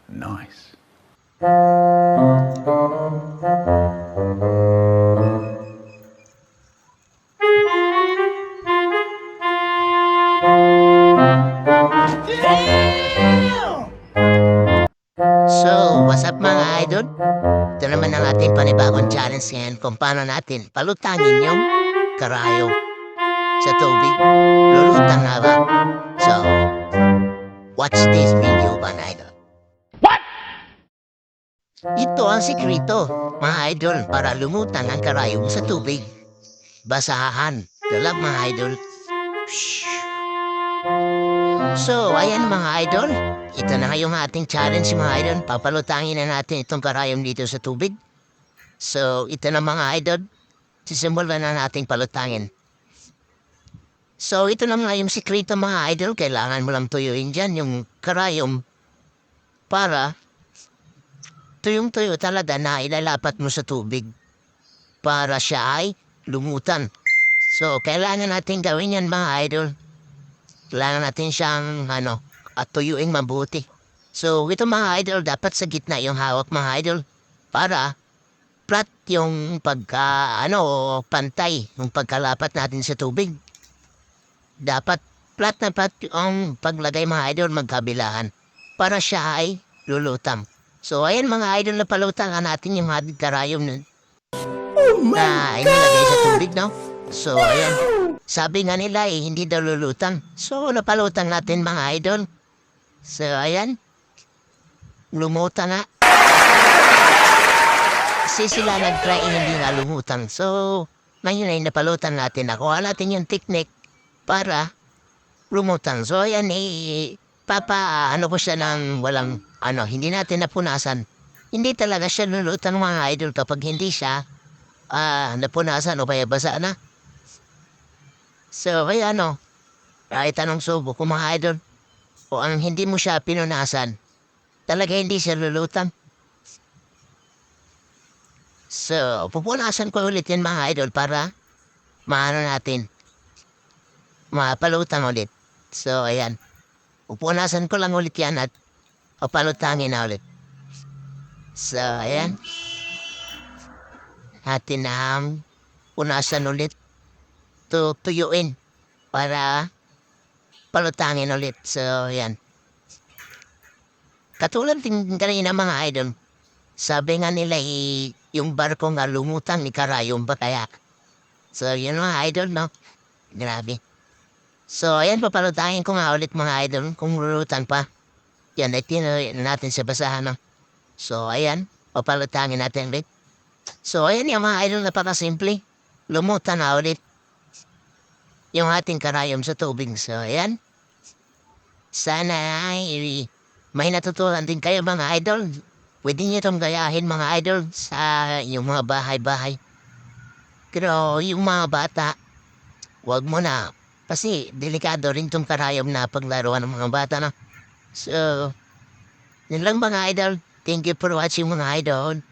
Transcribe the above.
Nice. So, what's up mga idol? Ito naman ang ating panibagong challenge ngayon kung paano natin palutangin yung karayo sa tubig. Lulutang nga ba? So, watch this video mga idol. Ito ang sikreto, mga idol, para lumutang ang karayo mo sa tubig. Basahan. Dalap mga idol. Shhh. So, ayan mga idol. Ito na nga yung ating challenge mga idol. Papalutangin na natin itong karayom dito sa tubig. So, ito na mga idol. Sisimulan na nating palutangin. So, ito na nga yung sikreto mga idol. Kailangan mo lang tuyuin dyan yung karayom para tuyong-tuyo talaga na ilalapat mo sa tubig para siya ay lumutan. So, kailangan natin gawin yan mga idol. Kailangan natin siyang at tuyuing mabuti. So, ito mga idol, dapat sa gitna yung hawak mga idol para flat yung pantay yung pagkalapat natin sa tubig. Dapat flat na flat yung paglagay mga idol magkabilaan para siya ay lulutang. So, ayan mga idol, na palutangan natin yung ating karayom na inilagay sa tubig, no? So, ayan. Sabi nga nila hindi daw lulutang. So, napalutang natin mga idol. So, ayan. Lumutang nga. Kasi sila nag-try hindi nga lumutang. So, ngayon ay napalutang natin. Nakuha natin yung technique para lumutang. So, ayan ko siya ng walang, hindi natin napunasan. Hindi talaga siya lulutang mga idol kapag hindi siya napunasan o kaya basa na. So, kaya kahit anong subo kung mga idol, o ang hindi mo siya pinunasan, talaga hindi siya lulutang. So, pupunasan ko ulit yan mga idol para mapalutang ulit. So, ayan. Pupunasan ko lang ulit yan at papalutangin na ulit. So, ayan. Atin na punasan ulit. Tuyuin para palutangin ulit. So, yan. Katulad din kanina mga idol, sabi nga nila yung barko nga lumutang ni karayom ba kaya? So, yun mga idol, no? Grabe. So, ayan, papalutangin ko nga ulit mga idol kung lulutang pa. Yan, itinoy natin sa basahan, no? So, ayan, papalutangin natin ulit. So, ayan yung mga idol, napakasimple. Lumutang na ulit yung ating karayom sa tubig. So, ayan. Sana ay may natutunan din kayo mga idol. Pwede nyo itong gayahin mga idol sa yung mga bahay-bahay. Pero yung mga bata, wag mo na. Kasi delikado rin itong karayom na paglaruan ng mga bata na. So, yun lang mga idol. Thank you for watching mga idol.